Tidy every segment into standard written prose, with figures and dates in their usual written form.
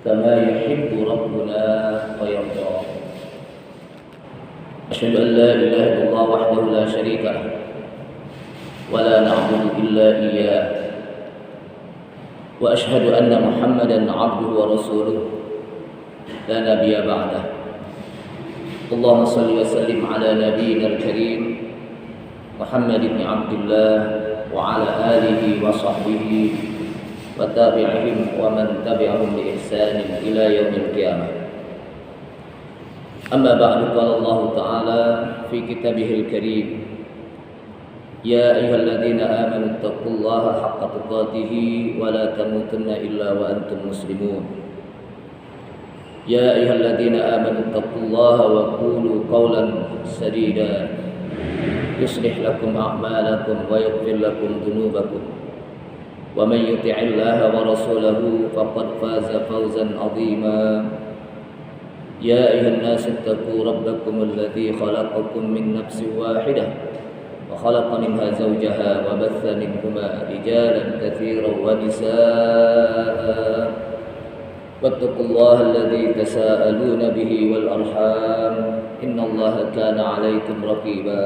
كما يحب ربنا ويرضى. أشهد أن لا إله إلا الله وحده لا شريك له ولا نعبد إلا إياه، وأشهد أن محمدا عبده ورسوله لا نبي بعده. اللهم صل وسلم على نبينا الكريم محمد بن عبد الله وعلى آله وصحبه وتابعهم ومن تبعهم بإحسان إلى يوم القيامة. أما بعد، قال الله تعالى في كتابه الكريم: يا أيها الذين آمنوا اتقوا الله حق تقاته ولا تموتن إلا وأنتم مسلمون. يا أيها الذين آمنوا اتقوا الله وقولوا قولا سديدا يصلح لكم أعمالكم ويغفر لكم ذنوبكم، ومن يطع الله ورسوله فقد فاز فوزا عظيما. يا أيها الناس اتقوا ربكم الذي خلقكم من نفس واحدة وخلق منها زوجها وبث منهما رجالا كثيرا ونساء، واتقوا الله الذي تساءلون به والأرحام إن الله كان عليكم رقيبا.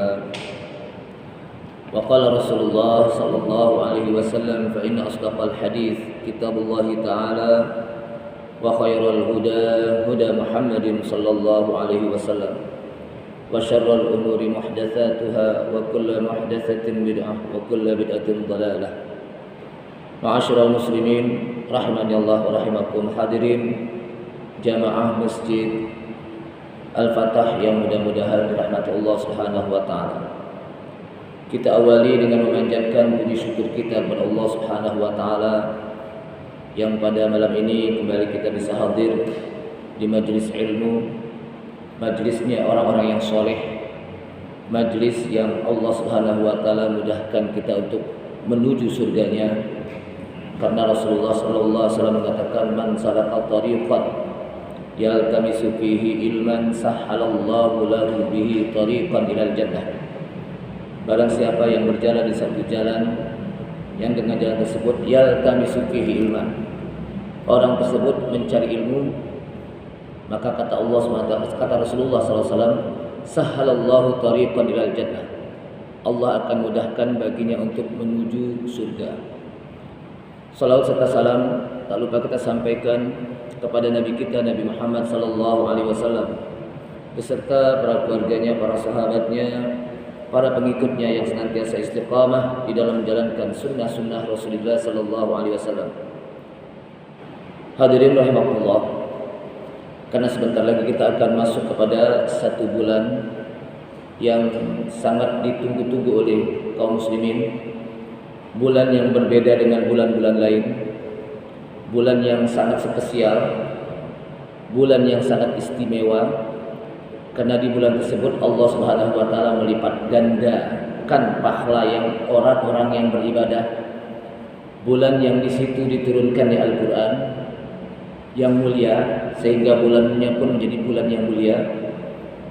وقال رسول الله صلى الله عليه وسلم: فإن أصدق الحديث كتاب الله تعالى، وخير الهدى هدى محمد صلى الله عليه وسلم، وشر الأمور محدثاتها وكل محدثة بدعة وكل بدعة ضلالة. Ma'asyiral muslimin rahimani Allah wa rahimakum. Hadirin jamaah Masjid Al-Fatah yang mudah-mudahan dirahmati Allah Subhanahu wa taala. Kita awali dengan memanjatkan puji syukur kita kepada Allah Subhanahu wa taala yang pada malam ini kembali kita bisa hadir di majelis ilmu, majelisnya orang-orang yang soleh, majelis yang Allah Subhanahu wa taala mudahkan kita untuk menuju surganya. Karena Rasulullah sallallahu alaihi wasallam mengatakan, man salaka tariqan yaltamisu fihi ilman sahhalallahu lahu bihi tariqan ilal jannah. Barang siapa yang berjalan di satu jalan yang dengan jalan tersebut yaltamisu fihi ilman, orang tersebut mencari ilmu, maka kata Allah SWT, kata Rasulullah SAW, sahhalallahu tariqan ilal jannah, Allah akan mudahkan baginya untuk menuju surga. Salawat serta salam tak lupa kita sampaikan kepada Nabi kita Nabi Muhammad sallallahu alaihi wasallam beserta para keluarganya, para sahabatnya, para pengikutnya yang senantiasa istiqamah di dalam menjalankan sunnah-sunnah Rasulullah sallallahu alaihi wasallam. Hadirin rahimakumullah, karena sebentar lagi kita akan masuk kepada satu bulan yang sangat ditunggu-tunggu oleh kaum muslimin, bulan yang berbeda dengan bulan-bulan lain, bulan yang sangat spesial, bulan yang sangat istimewa, karena di bulan tersebut Allah Subhanahu wa taala melipat gandakan pahala yang orang-orang yang beribadah. Bulan yang di situ diturunkan di Al-Qur'an yang mulia, sehingga bulannya pun menjadi bulan yang mulia.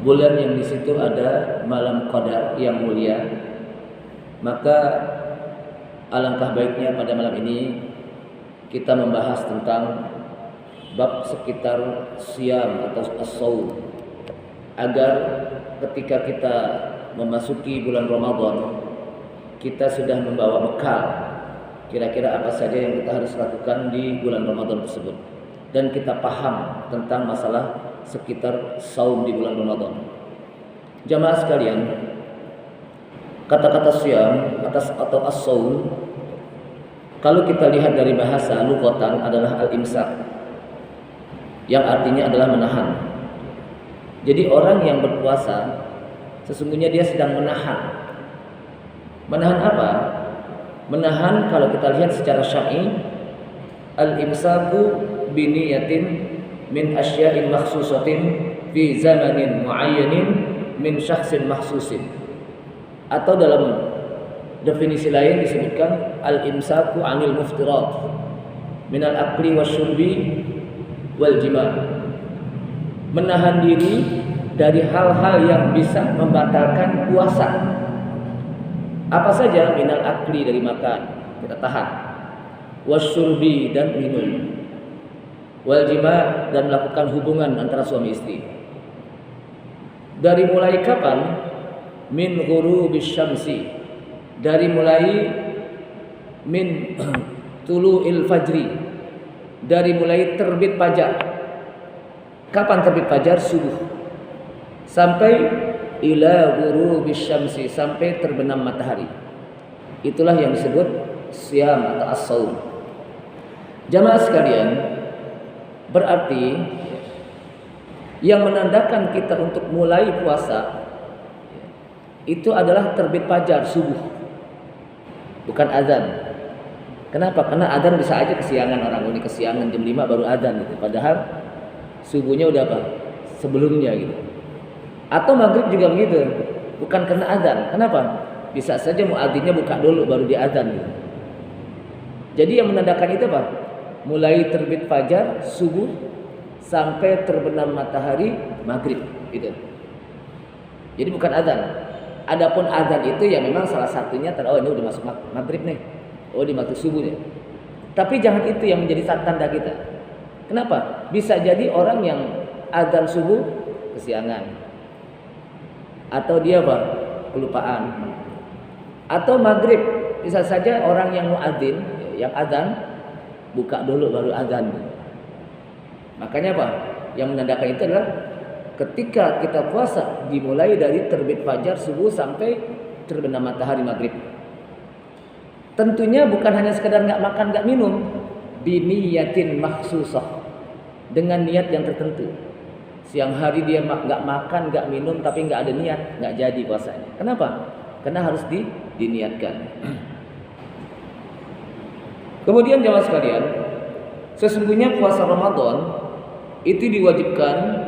Bulan yang di situ ada malam qadar yang mulia. Maka alangkah baiknya pada malam ini kita membahas tentang bab sekitar siam atau as-shaum, agar ketika kita memasuki bulan Ramadan kita sudah membawa bekal kira-kira apa saja yang kita harus lakukan di bulan Ramadan tersebut, dan kita paham tentang masalah sekitar saum di bulan Ramadan. Jamaah sekalian, kata-kata siam atau as-shaum, kalau kita lihat dari bahasa lughatan adalah al-imsak, yang artinya adalah menahan. Jadi orang yang berpuasa sesungguhnya dia sedang menahan. Menahan apa? Menahan kalau kita lihat secara syar'i, al-imsaku biniyatin min asya'in makhsusatin fi zamanin muayyanin min syakhsin makhsusin. Atau dalam definisi lain disebutkan al-imsaku 'anil muftirat minal akli wasyurbi wal jima'. Menahan diri dari hal-hal yang bisa membatalkan puasa. Apa saja? Minal akli, dari makan, kita tahan. Wasyurbi, dan minum. wal jima' dan melakukan hubungan antara suami istri. Dari mulai kapan? Min ghurubis syamsi, dari mulai min tulu'il fajri, dari mulai terbit fajar. Kapan terbit fajar? Subuh. Sampai ila ghurubis syamsi, sampai terbenam matahari. Itulah yang disebut siyam atau as-shaum. Jamaah sekalian, berarti yang menandakan kita untuk mulai puasa itu adalah terbit fajar subuh, bukan azan. Kenapa? Karena azan bisa aja kesiangan, orang ini kesiangan jam 5 baru azan gitu. Padahal subuhnya udah apa? Sebelumnya gitu. Atau maghrib juga begitu, bukan karena azan. Kenapa? Bisa saja muadzinnya buka dulu baru dia azan gitu. Jadi yang menandakan itu apa? Mulai terbit fajar subuh sampai terbenam matahari maghrib gitu. Jadi bukan azan. Adapun azan itu ya memang salah satunya oh ini udah masuk maghrib nih. Oh di waktu subuh nih. Tapi jangan itu yang menjadi tanda kita. Kenapa? Bisa jadi orang yang azan subuh kesiangan. Atau dia apa? Kelupaan. Atau maghrib, bisa saja orang yang muadzin, yang azan buka dulu baru azan. Makanya apa? Yang menandakan itu adalah ketika kita puasa dimulai dari terbit fajar subuh sampai terbenam matahari maghrib. Tentunya bukan hanya sekedar nggak makan nggak minum, biniyatin makhsusah, dengan niat yang tertentu. Siang hari dia nggak makan nggak minum tapi nggak ada niat, nggak jadi puasanya. Kenapa? Karena harus diniatkan. Kemudian jamaah sekalian, sesungguhnya puasa Ramadan itu diwajibkan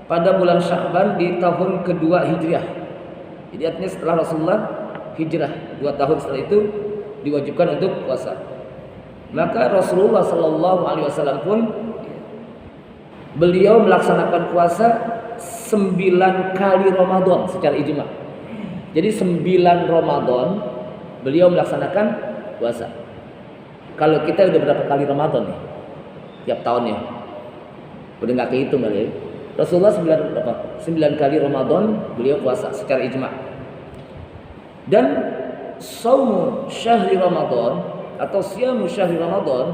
pada bulan Sya'ban di tahun kedua Hijriah. Jadi artinya setelah Rasulullah hijrah 2 tahun setelah itu diwajibkan untuk puasa. Maka Rasulullah Sallallahu Alaihi Wasallam pun beliau melaksanakan puasa 9 kali Ramadan secara ijma. Jadi 9 Ramadan beliau melaksanakan puasa. Kalau kita udah berapa kali Ramadan nih? Tiap tahunnya. Udah nggak kehitung kali ya. Rasulullah 9 kali Ramadan beliau puasa secara ijma. Dan saumu syahri Ramadan atau siyamu syahri Ramadan,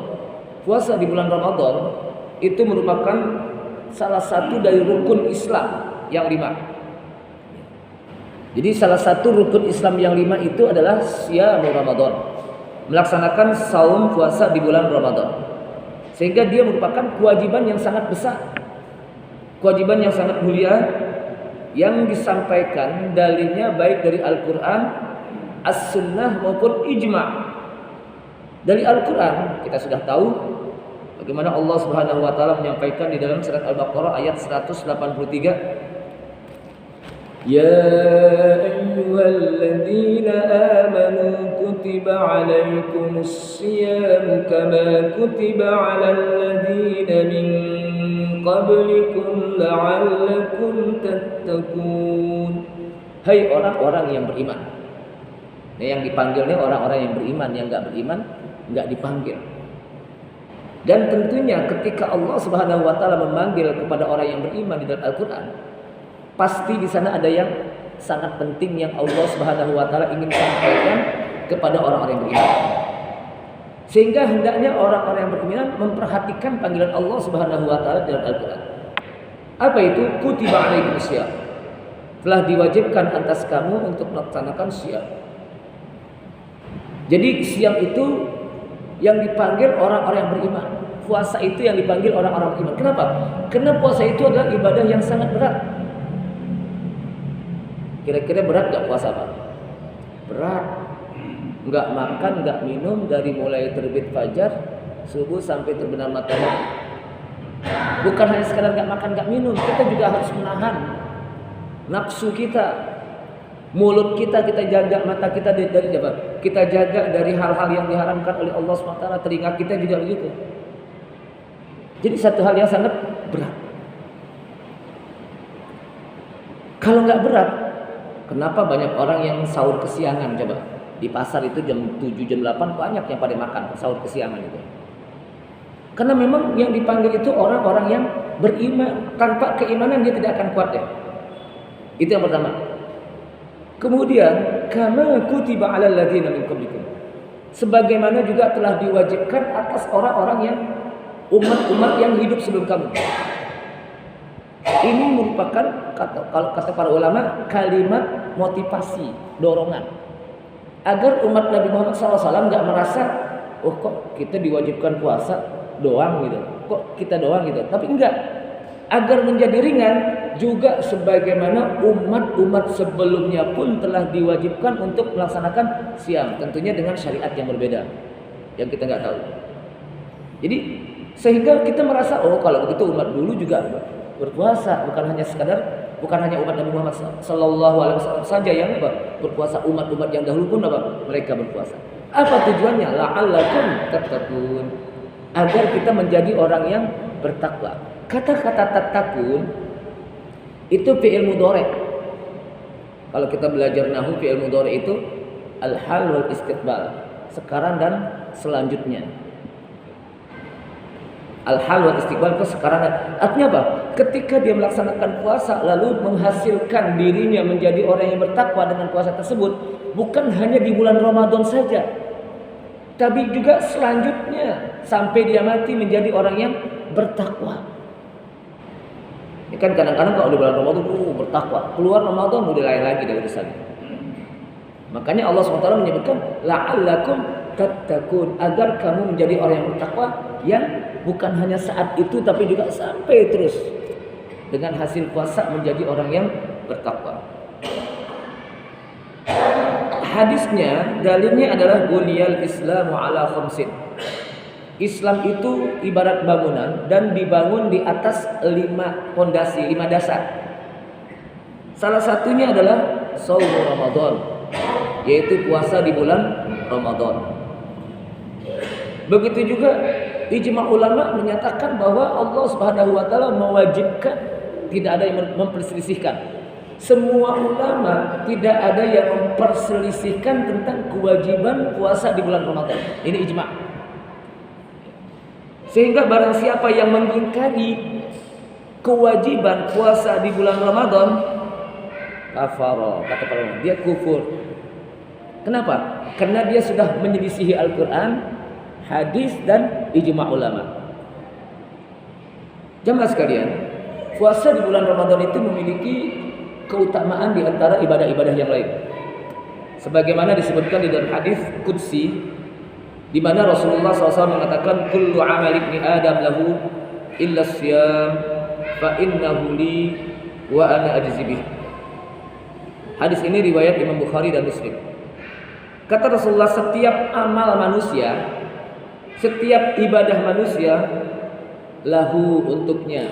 puasa di bulan Ramadan itu merupakan salah satu dari rukun Islam yang 5. Jadi salah satu rukun Islam yang 5 itu adalah siyamu Ramadan, melaksanakan saum puasa di bulan Ramadan. Sehingga dia merupakan kewajiban yang sangat besar, kewajiban yang sangat mulia, yang disampaikan dalilnya baik dari Al-Quran, As-Sunnah maupun Ijma'. Dari Al-Quran kita sudah tahu bagaimana Allah Subhanahu wa taala menyampaikan di dalam surat Al-Baqarah ayat 183, Ya ayyuhalladzina amanu kutiba alaikumus siyamu kama kutiba alal ladzina min qablikum la'allakum tattaqun. Hai orang-orang yang beriman. Nah, yang dipanggilnya orang-orang yang beriman, yang enggak beriman enggak dipanggil. Dan tentunya ketika Allah Subhanahu wa taala memanggil kepada orang yang beriman di dalam Al-Qur'an, pasti di sana ada yang sangat penting yang Allah Subhanahu wa taala ingin sampaikan kepada orang-orang yang beriman. Sehingga hendaknya orang-orang yang beriman memperhatikan panggilan Allah Subhanahu wa taala dalam Al-Qur'an. Apa itu? Kutiba alaikumus syiyam. Telah diwajibkan atas kamu untuk melaksanakan syiyam. Jadi syiyam itu yang dipanggil orang-orang yang beriman. Puasa itu yang dipanggil orang-orang beriman. Kenapa? Karena puasa itu adalah ibadah yang sangat berat. Kira-kira berat gak puasa Pak? Berat. Gak makan, gak minum dari mulai terbit fajar subuh sampai terbenam matahari. Bukan hanya sekadar gak makan, gak minum, kita juga harus menahan nafsu kita, mulut kita jaga, mata kita dari apa? Kita jaga dari hal-hal yang diharamkan oleh Allah SWT. Telinga kita juga begitu. Jadi satu hal yang sangat berat. Kalau nggak berat, kenapa banyak orang yang sahur kesiangan? Coba di pasar itu jam 7, jam 8 banyak yang pada makan sahur kesiangan itu. Karena memang yang dipanggil itu orang-orang yang beriman. Tanpa keimanan dia tidak akan kuat ya. Itu yang pertama. Kemudian, kama kutiba 'alal ladzina min qablikum. Sebagaimana juga telah diwajibkan atas orang-orang yang umat-umat yang hidup sebelum kamu. Ini merupakan kalau kata para ulama kalimat motivasi, dorongan agar umat Nabi Muhammad SAW nggak merasa, oh kok kita diwajibkan puasa doang gitu, kok kita doang gitu. Tapi enggak, agar menjadi ringan juga sebagaimana umat-umat sebelumnya pun telah diwajibkan untuk melaksanakan siam, tentunya dengan syariat yang berbeda yang kita nggak tahu. Jadi sehingga kita merasa, oh kalau begitu umat dulu juga berpuasa, bukan hanya umat Nabi Muhammad sallallahu alaihi wasallam saja yang berpuasa, umat-umat yang dahulu pun mereka berpuasa. Apa tujuannya? La'allakum tattaqun, agar kita menjadi orang yang bertakwa. Kata-kata tattaqun itu fi'il mudhari'. Kalau kita belajar nahwu, fi'il mudhari' itu al-hal wal istiqbal, sekarang dan selanjutnya. Al-hal wal istiqbal itu sekarang. Artinya apa? Ketika dia melaksanakan puasa lalu menghasilkan dirinya menjadi orang yang bertakwa dengan puasa tersebut, bukan hanya di bulan Ramadan saja, tapi juga selanjutnya sampai dia mati menjadi orang yang bertakwa. Ini kan kadang-kadang kalau di bulan Ramadan bertakwa, keluar Ramadan udah lain lagi dari urusannya. Makanya Allah SWT menyebutkan la'allakum tattaqun, agar kamu menjadi orang yang bertakwa, yang bukan hanya saat itu tapi juga sampai terus dengan hasil puasa menjadi orang yang bertakwa. Hadisnya, dalilnya adalah buniyal Islamu ala khamsin. Islam itu ibarat bangunan dan dibangun di atas 5 pondasi, 5 dasar. Salah satunya adalah shaum Ramadan, yaitu puasa di bulan Ramadan. Begitu juga ijma ulama menyatakan bahwa Allah Subhanahu wa taala mewajibkan, tidak ada yang memperselisihkan. Semua ulama tidak ada yang memperselisihkan tentang kewajiban puasa di bulan Ramadan. Ini ijma. Sehingga barang siapa yang mengingkari kewajiban puasa di bulan Ramadan, kafara, kata para ulama, dia kufur. Kenapa? Karena dia sudah menyelisihi Al-Quran, hadis, dan ijma ulama. Jamaah sekalian, puasa di bulan Ramadan itu memiliki keutamaan di antara ibadah-ibadah yang lain. Sebagaimana disebutkan di dalam hadis qudsi, di mana Rasulullah SAW mengatakan, kullu amal ibni Adam lahu illa siyam fa innahu li wa ana ajzi bih. Hadis ini riwayat Imam Bukhari dan Muslim. Kata Rasulullah, setiap amal manusia, setiap ibadah manusia, lahu untuknya,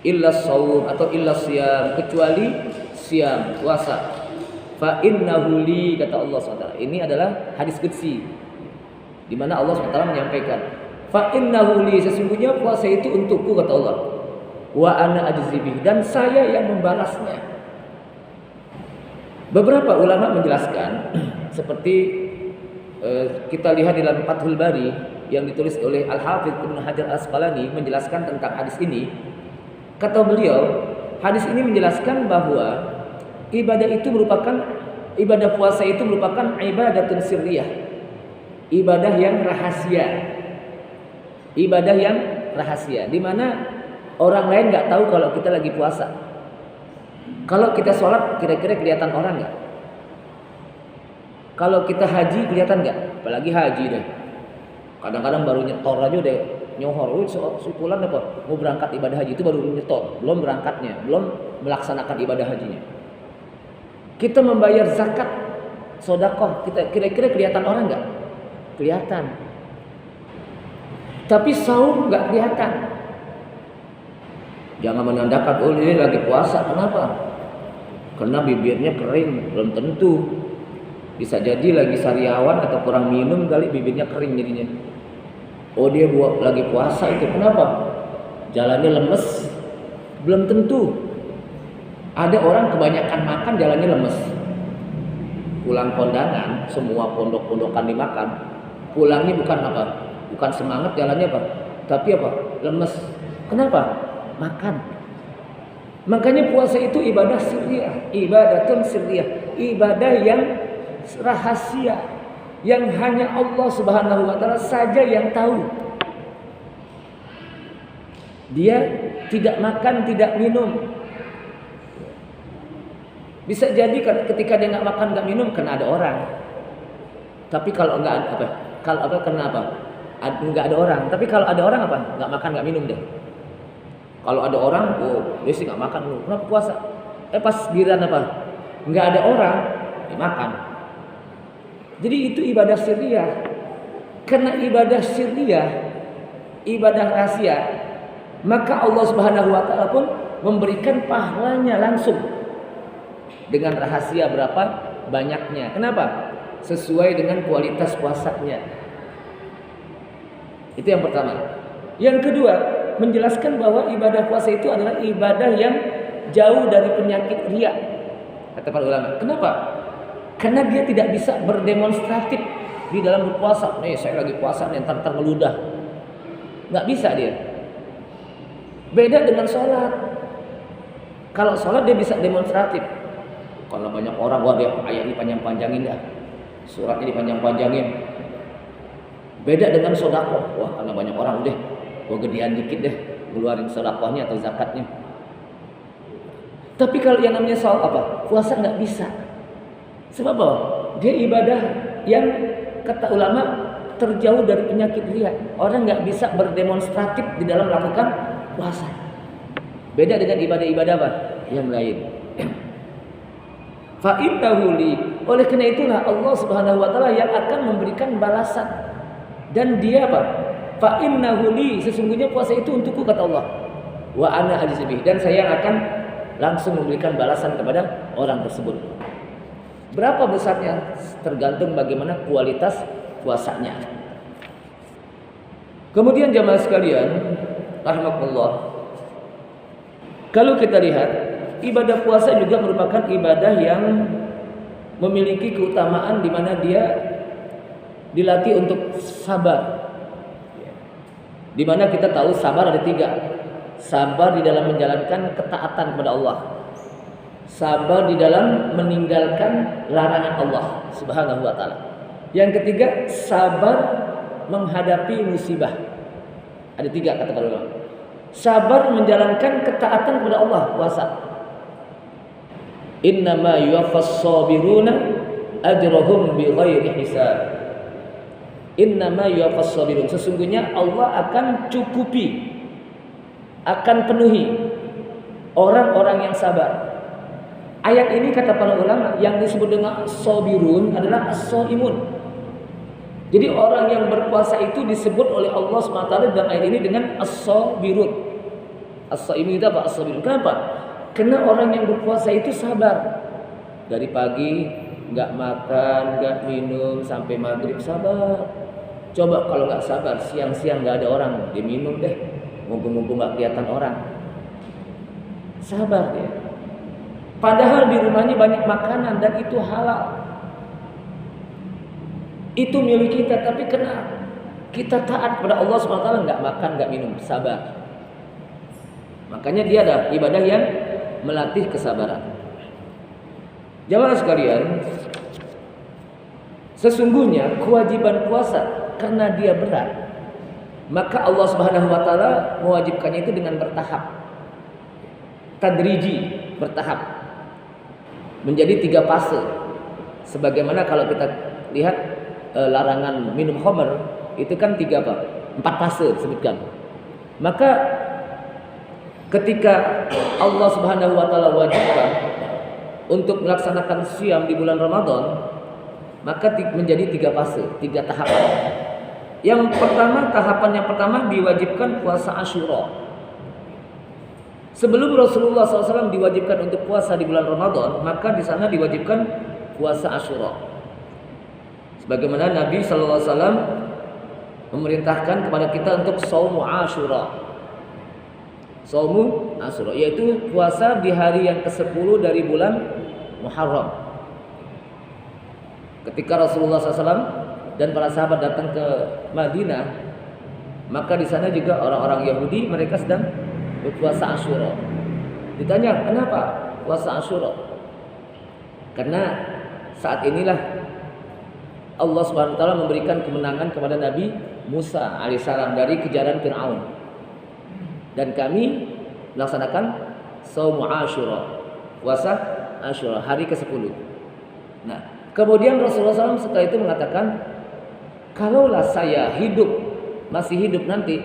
illa shaum atau illa siyam, kecuali siyam, puasa. Fa innahu li, kata Allah SWT. Ini adalah hadis qudsi, di mana Allah SWT menyampaikan, fa innahu li, sesungguhnya puasa itu untukku, kata Allah. Wa ana ajzi bih, dan saya yang membalasnya. Beberapa ulama menjelaskan seperti kita lihat di dalam Fathul Bari yang ditulis oleh Al-Hafidz Ibnu Hajar Al-Asqalani menjelaskan tentang hadis ini. Kata beliau, hadis ini menjelaskan bahwa ibadah puasa itu merupakan ibadatun sirriyah, ibadah yang rahasia, di mana orang lain nggak tahu kalau kita lagi puasa. Kalau kita sholat, kira-kira kelihatan orang nggak? Kalau kita haji, kelihatan nggak? Apalagi haji deh. Kadang-kadang baru nyetor aja udah nyohor. Sukulan apa? Mau berangkat ibadah haji itu baru nyetor, belum berangkatnya, belum melaksanakan ibadah hajinya. Kita membayar zakat, sedekah, kita kira-kira kelihatan orang nggak? Kelihatan. Tapi saum nggak kelihatan. Jangan menandakan, oh ini lagi puasa. Kenapa? Karena bibirnya kering, belum tentu. Bisa jadi lagi sariawan atau kurang minum kali bibirnya kering jadinya. Oh dia lagi puasa itu. Kenapa? Jalannya lemes. Belum tentu. Ada orang kebanyakan makan jalannya lemes. Pulang kondangan, semua pondok-pondokan dimakan. Pulangnya bukan apa? Bukan semangat, jalannya apa? tapi apa? Lemes. Kenapa? Makan. Makanya puasa itu ibadah sirriyah, ibadatun sirriyah, ibadah yang rahasia, yang hanya Allah Subhanahu wa taala saja yang tahu. Dia tidak makan, tidak minum. Bisa jadi ketika dia nggak makan, nggak minum, kena ada orang. Tapi kalau nggak ada apa? Kalau apa? Kena apa? Nggak ada orang. Tapi kalau ada orang apa? Nggak makan, nggak minum deh. Kalau ada orang, oh dia sih nggak makan lu. Kenapa puasa? Pas giliran apa? Nggak ada orang, dia makan. Jadi itu ibadah sirriyah. Karena ibadah sirriyah, ibadah rahasia, maka Allah Subhanahu wa taala pun memberikan pahalanya langsung. Dengan rahasia berapa banyaknya. Kenapa? Sesuai dengan kualitas puasanya. Itu yang pertama. Yang kedua, menjelaskan bahwa ibadah puasa itu adalah ibadah yang jauh dari penyakit riya. Kata para ulama. Kenapa? Karena dia tidak bisa berdemonstratif di dalam berpuasa. Nih saya lagi puasa nih, ntar meludah. Nggak bisa dia. Beda dengan sholat. Kalau sholat dia bisa demonstratif. Kalau banyak orang, wah dia ayat dipanjang-panjangin dah, suratnya dipanjang-panjangin. Beda dengan sedekah. Wah karena banyak orang, udah gua gedean dikit deh keluarin sedekahnya atau zakatnya. Tapi kalau yang namanya soal apa? Puasa nggak bisa. Sebab apa? Dia ibadah yang kata ulama terjauh dari penyakit riya. Orang nggak bisa berdemonstratif di dalam melakukan puasa. Beda dengan ibadah-ibadah apa? Yang lain. Fa'innahu li. Oleh karena itulah Allah Subhanahu wa taala yang akan memberikan balasan. Dan dia apa? Fa'innahu li, sesungguhnya puasa itu untukku kata Allah. Wa ana ajzibih, dan saya akan langsung memberikan balasan kepada orang tersebut. Berapa besarnya tergantung bagaimana kualitas puasanya. Kemudian jamaah sekalian, rahimakumullah. Kalau kita lihat ibadah puasa juga merupakan ibadah yang memiliki keutamaan di mana dia dilatih untuk sabar. Di mana kita tahu sabar ada 3. Sabar di dalam menjalankan ketaatan kepada Allah. Sabar di dalam meninggalkan larangan Allah Subhanahu wa taala. Yang ketiga, sabar menghadapi musibah. Ada 3 kata para ulama. Sabar menjalankan ketaatan kepada Allah, puasa. Innama yuwaffas sabiruna ajrahum bighairi hisab. Innama yuwaffas sabirun, sesungguhnya Allah akan cukupi, akan penuhi orang-orang yang sabar. Ayat ini kata para ulama yang disebut dengan sabirun adalah as-shaimun. Jadi orang yang berpuasa itu disebut oleh Allah SWT dalam ayat ini dengan as-sabirun. As-shaimun itu apa? As-sabirun. Kenapa? Karena orang yang berpuasa itu sabar. Dari pagi nggak makan, nggak minum sampai maghrib, sabar. Coba kalau nggak sabar, siang-siang nggak ada orang, dia minum deh, mumpung-mumpung nggak kelihatan orang. Sabar dia. Padahal di rumahnya banyak makanan dan itu halal. Itu milik kita, tapi kena kita taat pada Allah SWT, nggak makan, nggak minum, sabar. Makanya dia ada ibadah yang melatih kesabaran. Jamaah sekalian, sesungguhnya kewajiban puasa karena dia berat, maka Allah Subhanahu wa taala mewajibkannya itu dengan bertahap. Tadriji, bertahap. Menjadi 3 fase. Sebagaimana kalau kita lihat larangan minum khamr itu kan 3 apa? 4 fase disebutkan. Maka ketika Allah Subhanahu wa taala wajibkan untuk melaksanakan siam di bulan Ramadan, maka menjadi 3 fase, 3 tahapan. Yang pertama, tahapan yang pertama diwajibkan puasa Asyura. Sebelum Rasulullah SAW diwajibkan untuk puasa di bulan Ramadan, maka di sana diwajibkan puasa Asyura. Sebagaimana Nabi SAW memerintahkan kepada kita untuk shaumu Asyura. Shaumu Asyura, yaitu puasa di hari yang ke-10 dari bulan Muharram. Ketika Rasulullah SAW dan para sahabat datang ke Madinah, Maka di sana juga orang-orang Yahudi mereka sedang berpuasa Asyura. Ditanya, kenapa puasa Asyura? Karena saat inilah Allah Subhanahu wa taala memberikan kemenangan kepada Nabi Musa alaihissalam dari kejaran Firaun. Dan kami melaksanakan Shaum Asyura, puasa Asyura hari ke-10. Nah, kemudian Rasulullah SAW setelah itu mengatakan, kalaulah saya masih hidup nanti,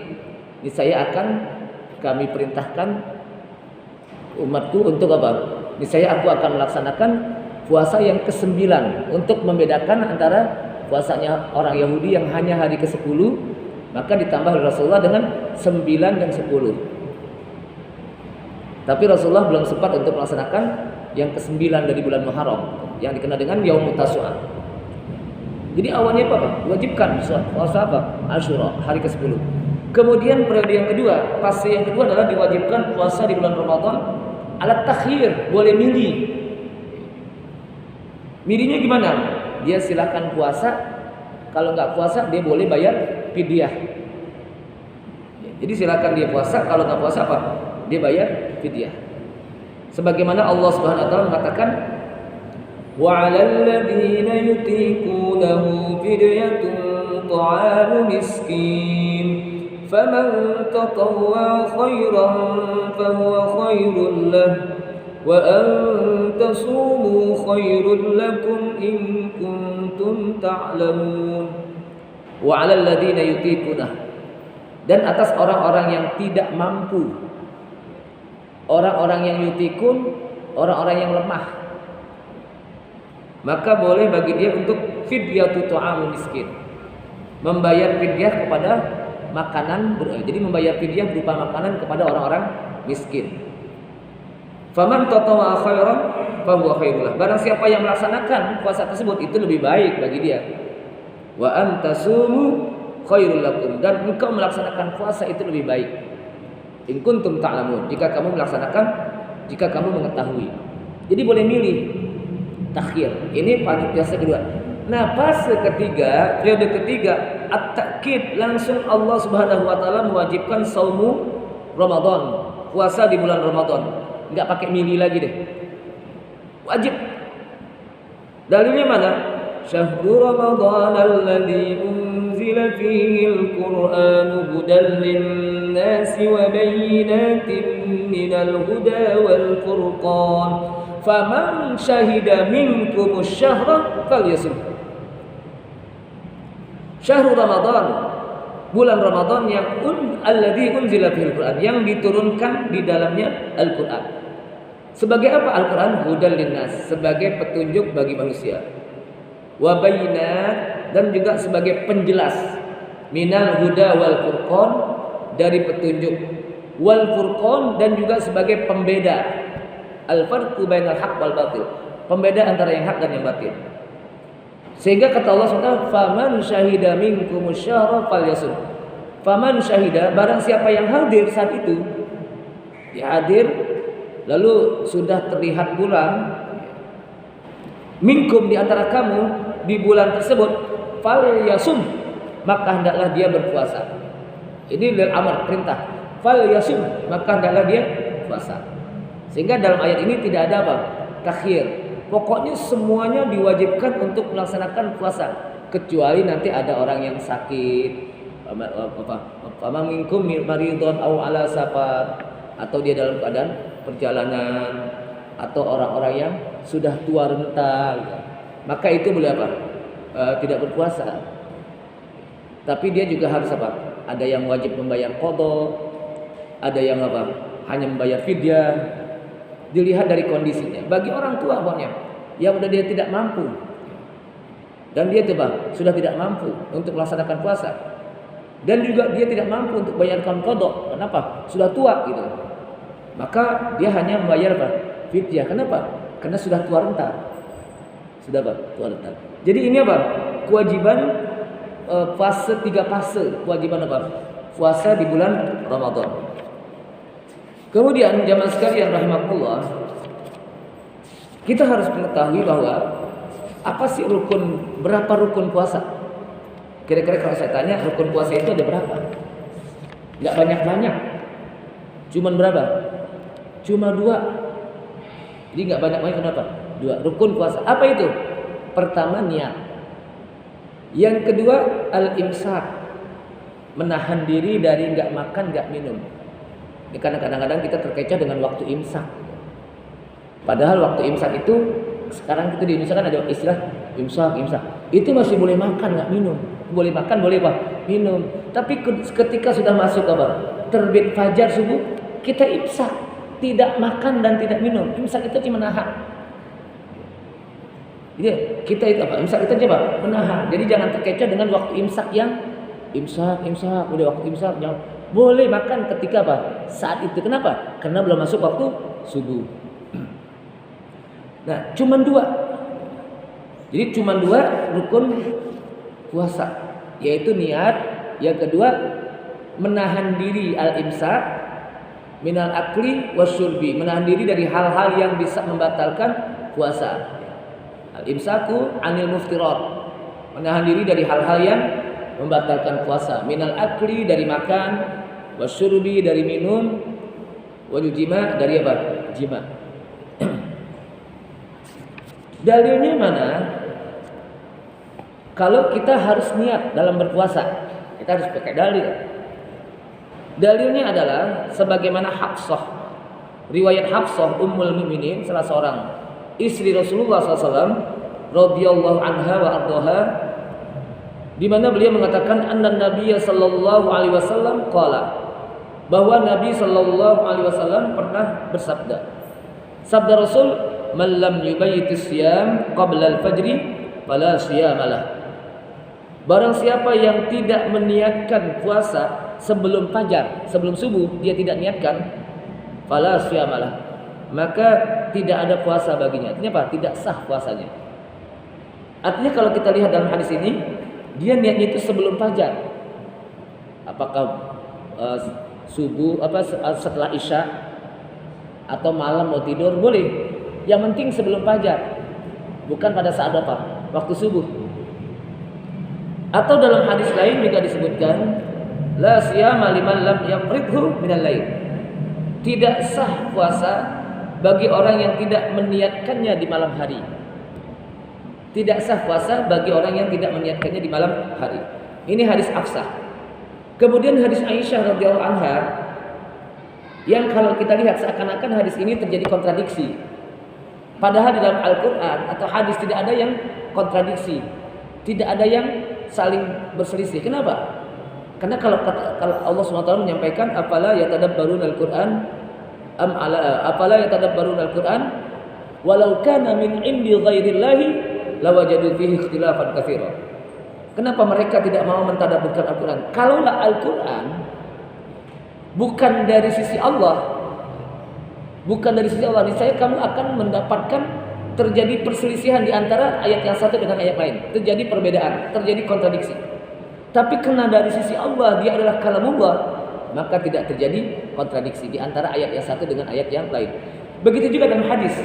saya akan kami perintahkan umatku untuk apa? Saya aku akan melaksanakan puasa yang ke-9 untuk membedakan antara puasanya orang Yahudi yang hanya hari ke-10, maka ditambah oleh Rasulullah dengan 9 dan 10. Tapi Rasulullah belum sempat untuk melaksanakan yang ke-9 dari bulan Muharram yang dikenal dengan Yaumut Tasu'a. Jadi awalnya apa? Wajibkan puasa apa? Asyura, hari ke-10. Kemudian periode yang kedua, fase yang kedua adalah diwajibkan puasa di bulan Ramadan alat takhir, boleh milih. Milihnya gimana? Dia silakan puasa, kalau nggak puasa dia boleh bayar fidyah. Jadi silakan dia puasa, kalau nggak puasa apa? Dia bayar fidyah. Sebagaimana Allah Subhanahu wa taala mengatakan, wa 'alal ladzina yutiqunahu fidyatun ta'amu miskin faman tatawwa khairan fahuwa khairul lahu wa an tasumu khairul lakum in kuntum ta'lamun. Wa 'alal ladzina yutiqunah, dan atas orang-orang yang tidak mampu, orang-orang yang yutikun, orang-orang yang lemah, maka boleh bagi dia untuk fidyatu ta'amu miskin, membayar fidyah kepada makanan, jadi membayar fidyah berupa makanan kepada orang-orang miskin. Faman tatawwa khairan fahuwa khairul lahu, barang siapa yang melaksanakan puasa tersebut itu lebih baik bagi dia. Wa antasumu khairul lakum, dan engkau melaksanakan puasa itu lebih baik. In kuntum ta'lamun, jika kamu melaksanakan, jika kamu mengetahui. Jadi boleh milih takhir. Ini fase kedua. Nah, fase ketiga, periode ketiga, at-ta'kid, langsung Allah Subhanahu wa taala mewajibkan saumu Ramadan, puasa di bulan Ramadan. Enggak pakai milih lagi deh. Wajib. Dalilnya mana? Syahrul Ramadan alladzi unzila fihi al-Qur'anu hudan lin-nasi wa bayyinatin minal huda wal furqan. Faman syahida minkumus syahra falyasum. Syahrul Ramadan, bulan Ramadan yang alladzi unzila fihil Qur'an, yang diturunkan di dalamnya Al-Qur'an. Sebagai apa Al-Qur'an? Hudal linnas, sebagai petunjuk bagi manusia. Wa bayyinat, dan juga sebagai penjelas. Minal huda wal furqan, dari petunjuk. Wal furqan, dan juga sebagai pembeda. Al-farqu bainal haqq wal batil, pembeda antara yang hak dan yang batil. Sehingga kata Allah SWT, faman syahida minkumus syahra falyasum. Faman syahida, barang siapa yang hadir saat itu, dia hadir lalu sudah terlihat bulan, minkum, di antara kamu di bulan tersebut, falyasum, maka hendaklah dia berpuasa. Ini lil amr, perintah. Falyasum, maka hendaklah dia puasa. Sehingga dalam ayat ini tidak ada apa? Takhir. Pokoknya semuanya diwajibkan untuk melaksanakan puasa, kecuali nanti ada orang yang sakit, faman minkum maridun aw ala safar, atau dia dalam keadaan perjalanan, atau orang-orang yang sudah tua renta, maka itu boleh apa? Tidak berpuasa. Tapi dia juga harus apa? Ada yang wajib membayar qadha, ada yang apa? Hanya membayar fidyah. Dilihat dari kondisinya. Bagi orang tua pokoknya yang udah dia tidak mampu, dan dia sudah tidak mampu untuk melaksanakan puasa, dan juga dia tidak mampu untuk bayarkan qadha. Kenapa? Sudah tua gitu. Maka dia hanya membayar apa? Fidyah. Kenapa? Karena sudah tua renta. Sudah apa? Tua renta. Jadi ini apa? Kewajiban fase 3 fase. Kewajiban apa? Puasa di bulan Ramadan. Kemudian jamaah sekalian rahimakumullah, kita harus mengetahui bahwa apa sih berapa rukun puasa? Kira-kira kalau saya tanya, rukun puasa itu ada berapa? Nggak banyak-banyak. Cuman berapa? Cuma 2. Jadi nggak banyak-banyak, kenapa? 2 rukun puasa. Apa itu? Pertama niat. Yang kedua al-imsak, menahan diri dari nggak makan, nggak minum. Ini karena kadang-kadang kita terkecoh dengan waktu imsak. Padahal waktu imsak itu sekarang kita di Indonesia kan ada istilah imsak. Itu masih boleh makan, nggak minum. Boleh makan, boleh apa? Minum. Tapi ketika sudah masuk apa? Terbit fajar subuh, kita imsak, tidak makan dan tidak minum. Imsak itu cuma menahan. Jadi kita itu apa? Imsak itu coba menahan. Jadi jangan terkecoh dengan waktu imsak yang imsak, udah waktu imsak jangan. Boleh makan ketika apa? Saat itu. Kenapa? Karena belum masuk waktu subuh. Nah, cuman 2. Jadi cuman 2 rukun puasa, yaitu niat. Yang kedua menahan diri al-imsak minal akli wasyurbi, menahan diri dari hal-hal yang bisa membatalkan puasa. Al-imsaku anil muftirat, menahan diri dari hal-hal yang membatalkan puasa. Minal akli, dari makan, wasyurbi, dari minum, wal jima, dari apa? Jima. Dalilnya mana? Kalau kita harus niat dalam berpuasa, kita harus pakai dalil. Dalilnya adalah sebagaimana Hafsah, riwayat Hafsah ummul mukminin, salah seorang istri Rasulullah SAW radhiyallahu anha wa ardhaha, di mana beliau mengatakan anna Nabiy sallallahu alaihi wasallam qala, bahwa Nabi sallallahu alaihi wasallam pernah bersabda. Sabda Rasul, "Man lam yubayyitis siyam qabla al-fajri fala siyamalah." Barang siapa yang tidak meniatkan puasa sebelum fajar, sebelum subuh, dia tidak niatkan, fala siyamalah, maka tidak ada puasa baginya. Artinya apa? Tidak sah puasanya. Artinya kalau kita lihat dalam hadis ini, dia niatnya itu sebelum fajar. Apakah subuh, setelah isya, atau malam mau tidur, boleh. Yang penting sebelum fajar, bukan pada saat apa? Waktu subuh. Atau dalam hadis lain juga disebutkan, la siyama liman lam yafridhu minal lail. Tidak sah puasa bagi orang yang tidak meniatkannya di malam hari. Tidak sah puasa bagi orang yang tidak meniatkannya di malam hari. Ini hadis Hafsah. Kemudian hadis Aisyah radhiyallahu anha, yang kalau kita lihat seakan-akan hadis ini terjadi kontradiksi. Padahal di dalam Al-Quran atau hadis tidak ada yang kontradiksi, tidak ada yang saling berselisih. Kenapa? Karena kalau Allah SWT menyampaikan, afala yatadabbaruna al-Quran afala yatadabbaruna al-Quran walau kana min indi ghairillahi lawajadu fihi ikhtilafan katsira. Kenapa mereka tidak mau mentadabburkan Al-Quran? Kalaulah Al-Quran bukan dari sisi Allah, niscaya kamu akan mendapatkan terjadi perselisihan di antara ayat yang satu dengan ayat lain, terjadi perbedaan, terjadi kontradiksi. Tapi karena dari sisi Allah dia adalah kalamullah, maka tidak terjadi kontradiksi di antara ayat yang satu dengan ayat yang lain. Begitu juga dalam hadis.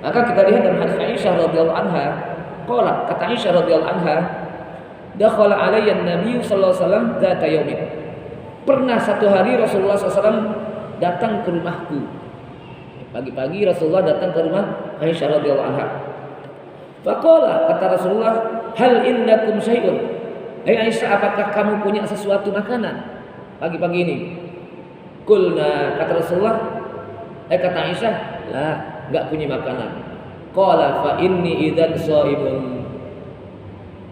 Maka kita lihat dalam hadis Aisyah radhiyallahu anha, kata Aisyah radhiyallahu anha, dakhala alayya an-nabiy sallallahu alaihi wasallam dzata yaumin. Pernah satu hari Rasulullah SAW datang ke rumahku. Pagi-pagi Rasulullah datang ke rumah Aisyah radhiyallahu anha. Faqala, kata Rasulullah, hal indakum syai'un? Aisyah, apakah kamu punya sesuatu makanan pagi-pagi ini? Qulna, kata Rasulullah, kata Aisyah, la, enggak punya makanan. Qala fa inni idzan shaimun.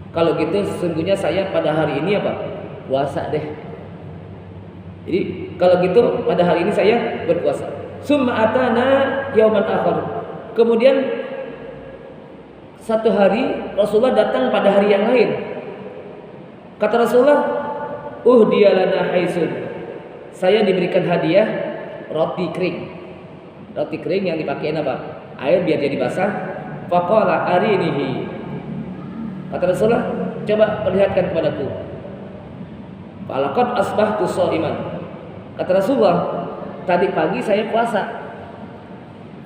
Kalau gitu sesungguhnya saya pada hari ini apa? Puasa deh. Jadi kalau gitu pada hari ini saya berpuasa. Summa atana yauman akhar. Kemudian satu hari Rasulullah datang pada hari yang lain. Kata Rasulullah, uhdiyalana haisun. Saya diberikan hadiah roti kering. Roti kering yang dipakai apa? Air biar jadi basah. Faqala arinihi. Kata Rasulullah, coba perlihatkan kepadaku. Falaqad asbahtu shaiman. Kata Rasulullah, tadi pagi saya puasa.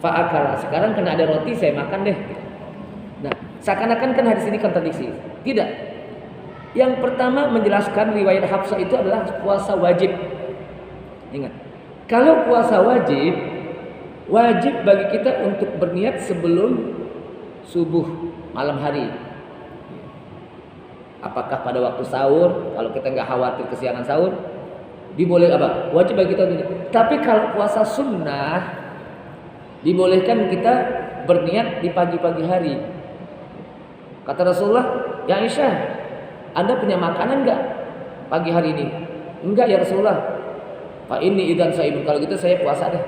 Fa'akala, sekarang kena ada roti saya makan deh. Nah, seakan-akan kan hadis ini kontradiksi. Tidak. Yang pertama menjelaskan riwayat Hafsah itu adalah puasa wajib. Ingat, kalau puasa wajib bagi kita untuk berniat sebelum subuh malam hari. Apakah pada waktu sahur, kalau kita nggak khawatir kesiangan sahur, diboleh apa? Wajib bagi kita untuk. Tapi kalau puasa sunnah, dibolehkan kita berniat di pagi-pagi hari. Kata Rasulullah, ya Aisyah, Anda punya makanan nggak pagi hari ini? Enggak ya Rasulullah. Pak ini idan saimun, kalau gitu saya puasa deh.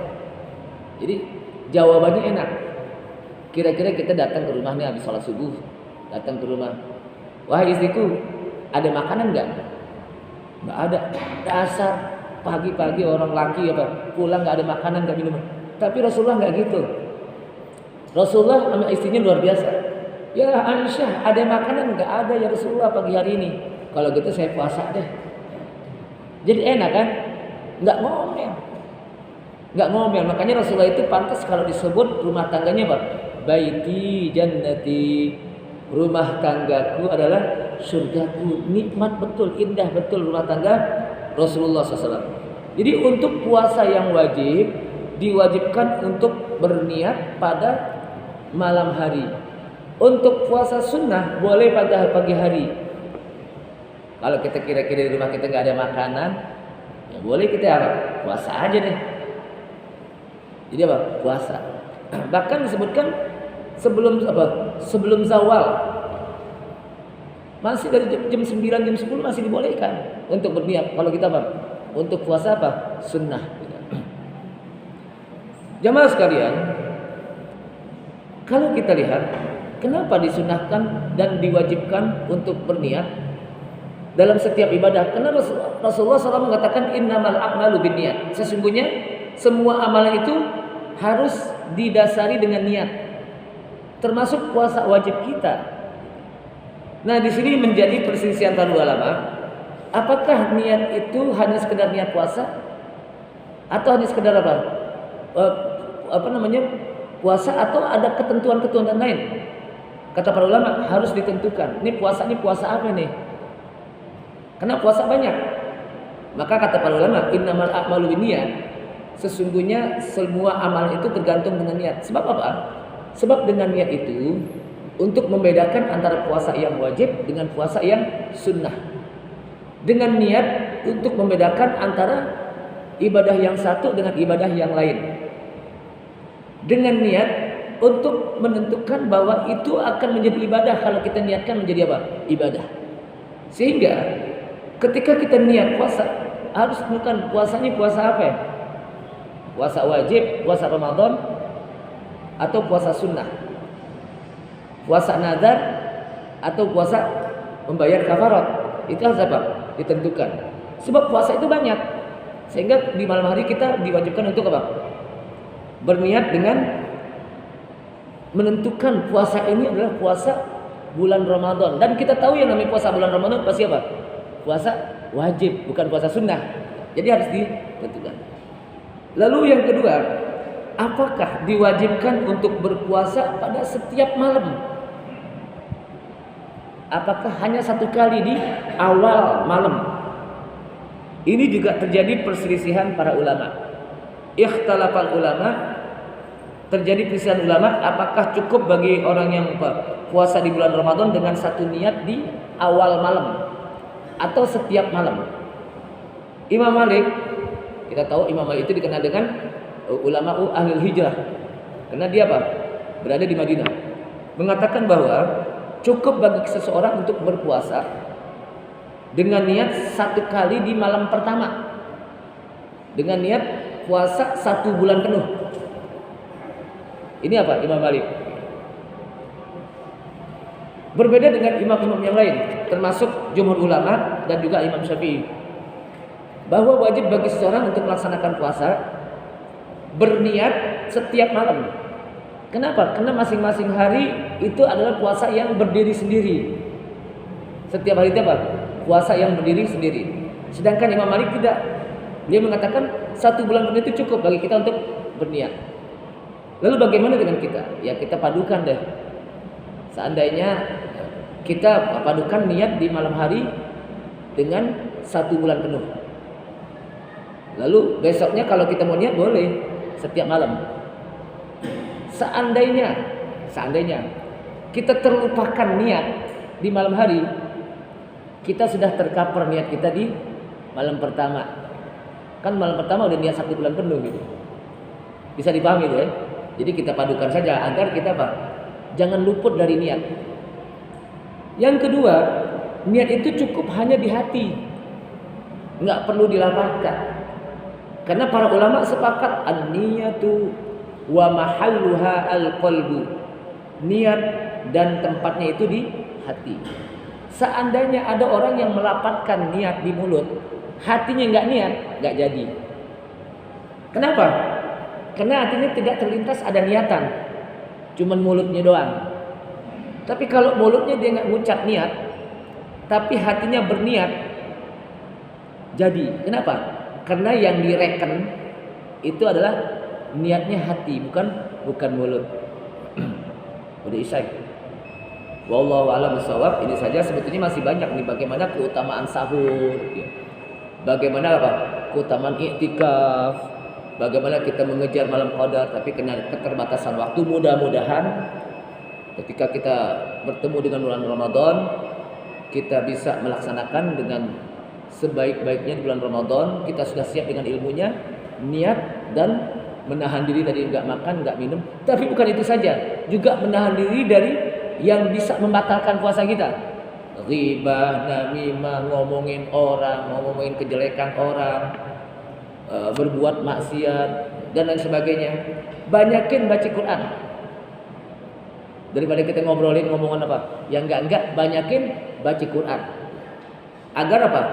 Jadi jawabannya enak. Kira-kira kita datang ke rumahnya habis sholat subuh, datang ke rumah, wahai istriku, ada makanan nggak? Nggak ada. Dasar pagi-pagi orang laki apa pulang nggak ada makanan, nggak minum. Tapi Rasulullah nggak gitu. Rasulullah sama istrinya luar biasa. Ya Aisyah, ada makanan nggak? Ada ya Rasulullah pagi hari ini. Kalau gitu saya puasa deh. Jadi enak kan? Nggak ngomel. Makanya Rasulullah itu pantas kalau disebut rumah tangganya apa? Baiti jannati. Rumah tanggaku adalah surgaku. Nikmat betul, indah betul rumah tangga Rasulullah SAW. Jadi untuk puasa yang wajib, diwajibkan untuk berniat pada malam hari. Untuk puasa sunnah boleh pada pagi hari. Kalau kita kira-kira di rumah kita nggak ada makanan, ya boleh kita apa? Puasa aja deh. Jadi apa? Puasa. Bahkan disebutkan sebelum zawal. Masih dari jam 9, jam 10 masih dibolehkan untuk berniat. Kalau kita apa? Untuk puasa apa? Sunnah. Jamaah sekalian, kalau kita lihat kenapa disunahkan dan diwajibkan untuk berniat dalam setiap ibadah? Karena Rasulullah SAW mengatakan innamal a'malu binniyat. Sesungguhnya semua amalan itu harus didasari dengan niat. Termasuk puasa wajib kita. Nah, di sini menjadi perselisihan antara ulama. Apakah niat itu hanya sekedar niat puasa atau hanya sekedar puasa atau ada ketentuan-ketentuan lain? Kata para ulama harus ditentukan. Ini puasa apa nih? Karena puasa banyak. Maka kata para ulama, innamal a'malu binniyat. Sesungguhnya semua amal itu tergantung dengan niat. Sebab apa? Sebab dengan niat itu untuk membedakan antara puasa yang wajib dengan puasa yang sunnah. Dengan niat untuk membedakan antara ibadah yang satu dengan ibadah yang lain. Dengan niat untuk menentukan bahwa itu akan menjadi ibadah kalau kita niatkan menjadi apa? Ibadah. Sehingga ketika kita niat puasa, harus tentukan puasanya puasa apa ya? Puasa wajib, puasa Ramadan, atau puasa sunnah? Puasa nazar atau puasa membayar kafarat? Itu harus apa? Ditentukan. Sebab puasa itu banyak. Sehingga di malam hari kita diwajibkan untuk apa? Berniat dengan menentukan puasa ini adalah puasa bulan Ramadan. Dan kita tahu yang namanya puasa bulan Ramadan pasti apa? Puasa wajib, bukan puasa sunnah. Jadi harus ditentukan. Lalu yang kedua, apakah diwajibkan untuk berpuasa pada setiap malam? Apakah hanya satu kali di awal malam? Ini juga terjadi perselisihan para ulama. Ikhtalafal ulama, terjadi perselisihan ulama, apakah cukup bagi orang yang puasa di bulan Ramadan dengan satu niat di awal malam atau setiap malam? Imam Malik, kita tahu Imam Malik itu dikenal dengan ulama ahlul hijrah karena dia apa? Berada di Madinah. Mengatakan bahwa cukup bagi seseorang untuk berpuasa dengan niat satu kali di malam pertama, dengan niat puasa 1 bulan penuh. Ini apa? Imam Malik. Berbeda dengan imam-imam yang lain, termasuk jumhur ulama dan juga Imam Syafi'i, bahwa wajib bagi seseorang untuk melaksanakan puasa berniat setiap malam. Kenapa? Karena masing-masing hari itu adalah puasa yang berdiri sendiri. Setiap hari itu apa? Puasa yang berdiri sendiri. Sedangkan Imam Malik tidak. Dia mengatakan 1 bulan penuh itu cukup bagi kita untuk berniat. Lalu bagaimana dengan kita? Ya kita padukan deh. Seandainya kita padukan niat di malam hari dengan 1 bulan penuh. Lalu besoknya kalau kita mau niat boleh setiap malam. Seandainya kita terlupakan niat di malam hari, kita sudah tercover niat kita di malam pertama. Kan malam pertama udah niat 1 bulan penuh gitu. Bisa dipahami itu ya. Jadi kita padukan saja agar kita jangan luput dari niat. Yang kedua, niat itu cukup hanya di hati, nggak perlu dilafazkan. Karena para ulama sepakat an-niyatu wa mahalluha al-qalbu. Niat dan tempatnya itu di hati. Seandainya ada orang yang melapatkan niat di mulut, hatinya nggak niat, nggak jadi. Kenapa? Karena hatinya tidak terlintas ada niatan, cuman mulutnya doang. Tapi kalau mulutnya dia nggak ngucap niat, tapi hatinya berniat, jadi. Kenapa? Karena yang direken itu adalah niatnya hati, bukan mulut. Udah isya. Wallahu a'lam bishawab. Ini saja, sebetulnya masih banyak nih bagaimana keutamaan sahur, bagaimana keutamaan iktikaf, bagaimana kita mengejar malam qadar, tapi kena keterbatasan waktu. Mudah-mudahan ketika kita bertemu dengan bulan Ramadan, kita bisa melaksanakan dengan sebaik-baiknya di bulan Ramadan. Kita sudah siap dengan ilmunya, niat, dan menahan diri dari enggak makan, enggak minum. Tapi bukan itu saja, juga menahan diri dari yang bisa membatalkan puasa kita. Ghibah, namimah, ngomongin orang, ngomongin kejelekan orang, berbuat maksiat dan lain sebagainya. Banyakin baca Quran. Daripada kita ngomongan apa yang enggak, banyakin baca Quran. Agar apa?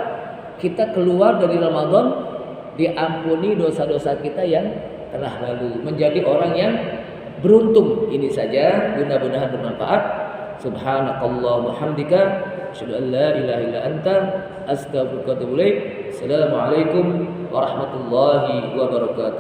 Kita keluar dari Ramadan diampuni dosa-dosa kita yang telah lalu, menjadi orang yang beruntung. Ini saja, mudah-mudahan bermanfaat. Subhanakallahumma hamdika asyhadu an la ilaha illa anta astaghfiruka wa atubu ilaik. Assalamualaikum warahmatullahi wabarakatuh.